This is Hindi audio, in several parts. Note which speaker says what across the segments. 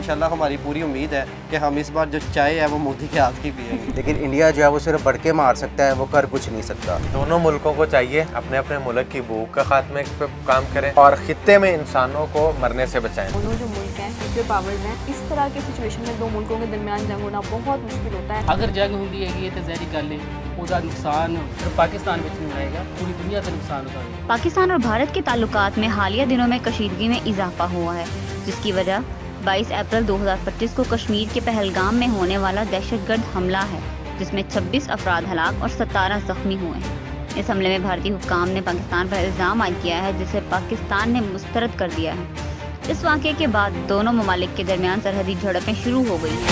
Speaker 1: इंशाल्लाह हमारी पूरी उम्मीद है कि हम इस बार जो चाय है वो मोदी के हाथ की पिएंगे।
Speaker 2: लेकिन इंडिया जो है वो सिर्फ बढ़ के मार सकता है, वो कर कुछ नहीं सकता।
Speaker 3: दोनों मुल्कों को चाहिए अपने अपने मुल्क की भूख के खात्मे पे काम करें और खित्ते में इंसानों को मरने से बचाएं।
Speaker 4: दोनों जो मुल्क हैं, न्यूक्लियर पावर्स हैं, इस तरह की सिचुएशन में दो मुल्कों के दरमियान जंग होना बहुत मुश्किल होता है।
Speaker 5: अगर जंग होंदी है तो जहरी गल है, ਉਹਦਾ नुकसान सिर्फ पाकिस्तान में नहीं आएगा, पूरी दुनिया का नुकसान होगा।
Speaker 6: पाकिस्तान और भारत के ताल्लुकात में हालिया दिनों में कशीदगी में इजाफा हुआ है, जिसकी वजह 22 अप्रैल 2025 को कश्मीर के पहलगाम में होने वाला दहशतगर्द हमला है, जिसमें 26 अफराद हलाक और 17 जख्मी हुए हैं। इस हमले में भारतीय हुक्काम ने पाकिस्तान पर इल्ज़ाम आयद किया है, जिसे पाकिस्तान ने मुस्तरद कर दिया है। इस वाक़े के बाद दोनों ममालिक के दरमियान सरहदी झड़पें शुरू हो गई हैं।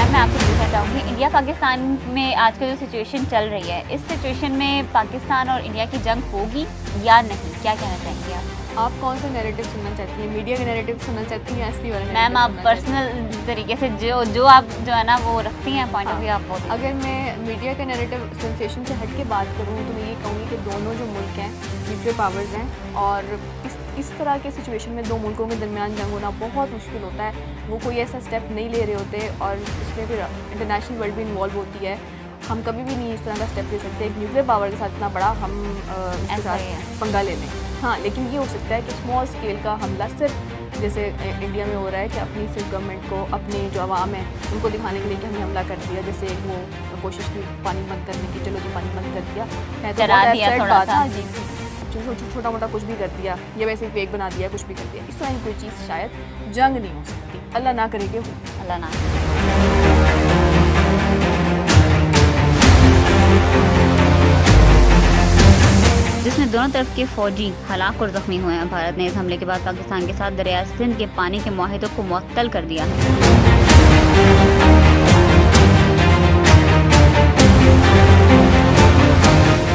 Speaker 6: मैं आपसे पूछना चाहूँगी, इंडिया पाकिस्तान में आज का जो सिचुएशन चल रही है, इस सिचुएशन में पाकिस्तान और इंडिया की जंग होगी या नहीं, क्या कहना चाहेंगे आप?
Speaker 4: आप कौन सा नैरेटिव सुनना चाहती हैं? मीडिया का नैरेटिव सुनना चाहती हैं या असली वाला?
Speaker 6: मैम आप पर्सनल तरीके से जो आप जो है ना वो रखती हैं पॉइंट ऑफ व्यू आप बोलिए।
Speaker 4: अगर मैं मीडिया का नैरेटिव सेंसेशन से हट के बात करूँ तो मैं ये कहूँगी कि दोनों जो मुल्क हैं न्यूक्लियर पावर्स हैं और इस तरह के सिचुएशन में दो मुल्कों के दरमियान जंग होना बहुत मुश्किल होता है। वो कोई ऐसा स्टेप नहीं ले रहे होते और इसमें फिर इंटरनेशनल वर्ल्ड भी इन्वॉल्व होती है। हम कभी भी नहीं इस तरह का स्टेप ले सकते। एक न्यूक्लियर पावर के साथ इतना बड़ा हम इसके साथ पंगा ले लें। हाँ, लेकिन ये हो सकता है कि स्मॉल स्केल का हमला सिर्फ जैसे इंडिया में हो रहा है कि अपनी सिर्फ गवर्नमेंट को, अपने जो आवाम है उनको दिखाने के लिए कि हमने हमला कर दिया। जैसे एक वो कोशिश की पानी बंद करने की, चलो जी पानी बंद कर दिया, है तो
Speaker 6: डरा दिया थोड़ा सा।
Speaker 4: जी, छोटा मोटा कुछ भी कर दिया या वैसे ही फेक बना दिया, कुछ भी कर दिया। इस तरह की कोई चीज़ शायद जंग नहीं हो सकती। अल्लाह ना करे कि हो।
Speaker 6: अल्लाह ना। जिसमें दोनों तरफ के फौजी हलाक और जख्मी हुए हैं। भारत ने इस हमले के बाद पाकिस्तान के साथ दरिया सिंध के पानी के मुआहिदों को मुअत्तल कर दिया है।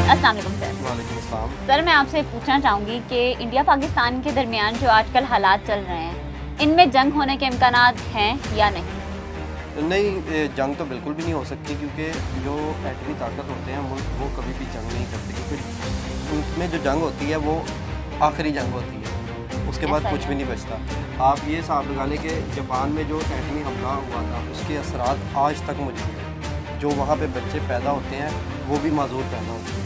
Speaker 6: अस्सलाम वालेकुम सर।
Speaker 1: वालेकुम अस्सलाम।
Speaker 6: सर मैं आपसे पूछना चाहूँगी कि इंडिया पाकिस्तान के दरमियान जो आजकल हालात चल रहे हैं, इनमें जंग होने के इम्कानात हैं या नहीं?
Speaker 1: नहीं, जंग तो बिल्कुल भी नहीं हो सकती, क्योंकि जो एटमी ताकत होते हैं मुल्क वो कभी भी जंग नहीं करते, क्योंकि उनमें जो जंग होती है वो आखिरी जंग होती है, उसके बाद कुछ भी नहीं बचता। आप ये हिसाब लगा लें कि जापान में जो एटमी हमला हुआ था उसके असरात आज तक मौजूद हैं। जो वहाँ पे बच्चे पैदा होते हैं वो भी माजूर पैदा होते हैं।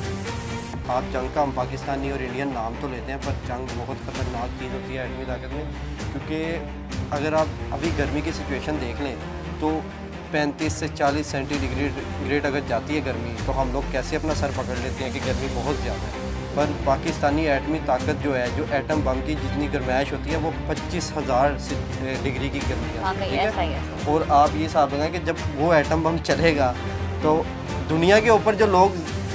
Speaker 1: आप जंग का हम पाकिस्तानी और इंडियन नाम तो लेते हैं, पर जंग बहुत ख़तरनाक चीज़ होती है एटमी ताकत में, क्योंकि अगर आप अभी गर्मी की सिचुएशन देख लें तो 35 से 40 सेंटीग्रेड अगर जाती है गर्मी तो हम लोग कैसे अपना सर पकड़ लेते हैं कि गर्मी बहुत ज़्यादा है। पर पाकिस्तानी एटमी ताकत जो है, जो एटम बम की जितनी गर्माइश होती है वो 25,000 डिग्री की गर्मी है, ठीक है। और आप ये हिसाब लगाएं कि जब वो एटम बम चलेगा तो दुनिया के ऊपर जो लोग,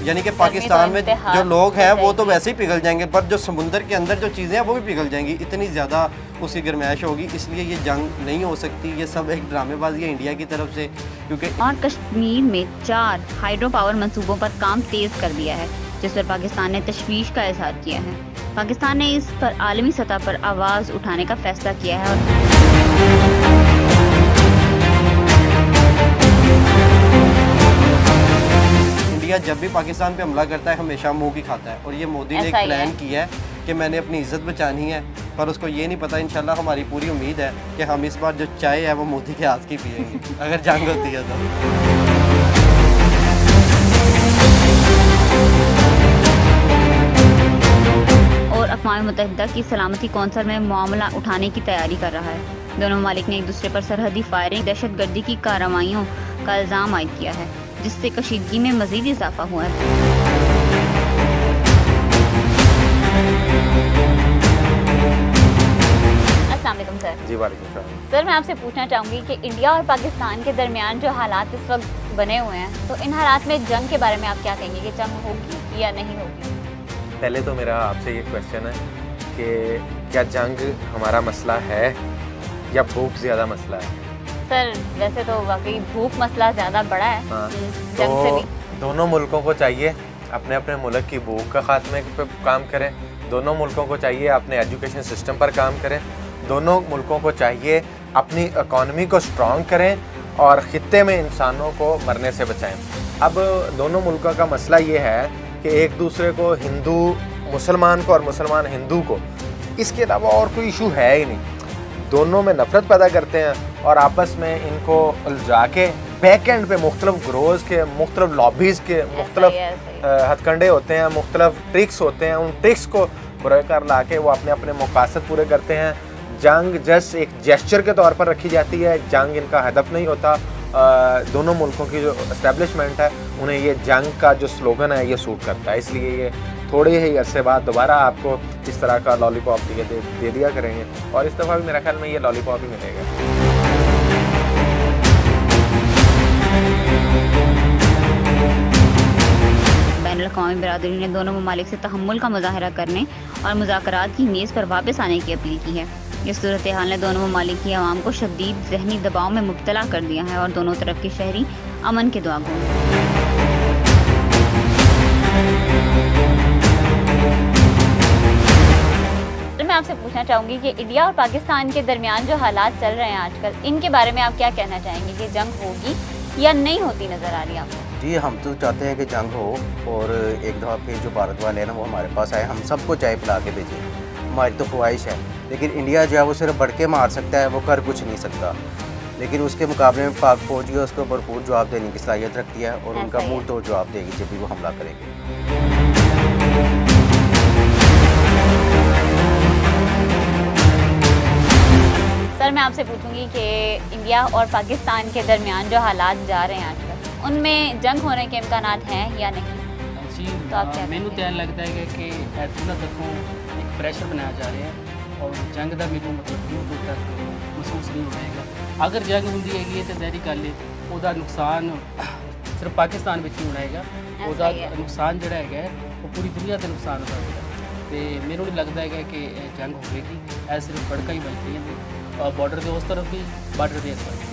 Speaker 1: यानी कि पाकिस्तान में जो लोग हैं वो तो वैसे ही पिघल जाएंगे, पर जो समुंदर के अंदर जो चीज़ें हैं वो भी पिघल जाएंगी, इतनी ज़्यादा उसकी गर्माइश होगी। इसलिए ये जंग नहीं हो सकती। ये सब एक ड्रामेबाजी है इंडिया की तरफ से, क्योंकि
Speaker 6: और कश्मीर में 4 हाइड्रो पावर मंसूबों पर काम तेज कर दिया है, जिस पर पाकिस्तान ने तशवीश का इजहार किया है। पाकिस्तान ने इस पर आलमी सतह पर आवाज़ उठाने का फैसला किया है
Speaker 1: इंडिया जब भी पाकिस्तान पे हमला करता है हमेशा मुंह की खाता है। और ये मोदी ने एक प्लान किया है कि मैंने अपनी इज्जत बचानी है, पर उसको ये नहीं पता। इंशाल्लाह हमारी पूरी उम्मीद है कि हम इस बार जो चाय है वो मोदी के हाथ की पिएंगे अगर जंग होती है तो।
Speaker 6: और अक़वाम मुत्तहिदा की सलामती कौंसिल में मामला उठाने की तैयारी कर रहा है। दोनों ममालिक ने एक दूसरे पर सरहदी फायरिंग, दहशतगर्दी की कार्रवाइयों का इल्ज़ाम आयद किया है, जिससे कशीदगी में मज़ीद इजाफा हुआ है। अस्सलाम वालेकुम सर।
Speaker 3: जी वालेकुम सलाम।
Speaker 6: सर मैं आपसे पूछना चाहूँगी कि इंडिया और पाकिस्तान के दरमियान जो हालात इस वक्त बने हुए हैं, तो इन हालात में जंग के बारे में आप क्या कहेंगे कि जंग होगी या नहीं होगी?
Speaker 3: पहले तो मेरा आपसे ये क्वेश्चन है कि क्या जंग हमारा मसला है या भूख ज़्यादा मसला है?
Speaker 6: सर वैसे तो वाकई भूख मसला ज़्यादा बड़ा है।
Speaker 3: हाँ,
Speaker 6: जंग से भी
Speaker 3: दोनों मुल्कों को चाहिए अपने अपने मुल्क की भूख के खात्मे पे काम करें। दोनों मुल्कों को चाहिए अपने एजुकेशन सिस्टम पर काम करें। दोनों मुल्कों को चाहिए अपनी इकॉनमी को स्ट्रॉन्ग करें और ख़ित्ते में इंसानों को मरने से बचाएं। अब दोनों मुल्कों का मसला ये है कि एक दूसरे को हिंदू मुसलमान को और मुसलमान हिंदू को, इसके अलावा और कोई इशू है ही नहीं। दोनों में नफरत पैदा करते हैं और आपस में इनको उलझा के बैक एंड पे मुख्तलिफ ग्रोज के, मुख्तलिफ लॉबीज़ के, मुख्तलिफ हथकंडे होते हैं, मुख्तलिफ ट्रिक्स होते हैं। उन ट्रिक्स को बुरे कर ला के वो अपने अपने मकासद पूरे करते हैं। जंग जस्ट एक जेस्चर के तौर पर रखी जाती है, जंग इनका हदफ नहीं होता। दोनों मुल्कों की जो इस्टेब्लिशमेंट है उन्हें ये जंग का जो स्लोगन है ये सूट करता है, इसलिए ये थोड़े ही अरसे बाद दोबारा आपको इस तरह का लॉलीपॉप दे दिया करेंगे और इस दफ़ा भी मेरा ख्याल में ये लॉलीपॉप ही मिलेगा।
Speaker 6: बैनुल-अक़वामी बिरादरी ने दोनों ममालिक से तहम्मुल का मुजाहरा करने और मुज़ाकरात की मेज़ पर वापस आने की अपील की है। इस सूरत हाल ने दोनों ममालिक की आवाम को शदीद ज़हनी दबाव में मुब्तला कर दिया है और दोनों तरफ के शहरी अमन के दुआ गो हैं। मैं आपसे पूछना चाहूँगी कि इंडिया और पाकिस्तान के दरमियान जो हालात चल रहे हैं आजकल, इनके बारे में आप क्या कहना चाहेंगे कि जंग होगी या नहीं होती नज़र आ रही है आपको?
Speaker 2: जी, हम तो चाहते हैं कि जंग हो और एक दफ़ा फिर जो भारत वाले हैं ना वो हमारे पास आए, हम सबको चाय पिला के भेजें, हमारी तो ख्वाहिश है। लेकिन इंडिया जो है वो सिर्फ बढ़ के मार सकता है, वो कर कुछ नहीं सकता। लेकिन उसके मुकाबले में पाक फौज जो है उसको भरपूर जवाब देने की सलाहियत रखती है और उनका मुंह तोड़ जवाब देगी जब भी वो हमला करेंगे।
Speaker 6: सर, मैं आपसे पूछूंगी कि इंडिया और पाकिस्तान के दरमियान जो हालात जा रहे हैं आजकल, उनमें जंग होने के इम्कान हैं या नहीं?
Speaker 5: जी,
Speaker 6: तो आप क्या
Speaker 5: मैनू तो लगता है कि दोनों तरफों एक प्रेशर बनाया जा रहा है और जंग का मैनू मतलब दूर दूर तक महसूस नहीं होएगा। अगर जंग होंगी है तो ज़ाहिर गल है ਉਹਦਾ नुकसान सिर्फ पाकिस्तान में नहीं होएगा, ਉਹਦਾ नुकसान ਜਿਹੜਾ ਹੈਗਾ वो पूरी दुनिया का नुकसान हो सकता है। तो मैनू नहीं लगता है कि जंग होगी, ऐ सिर्फ भड़का ही बज रही है बॉर्डर के उस तरफ भी, बॉर्डर के इस तरफ।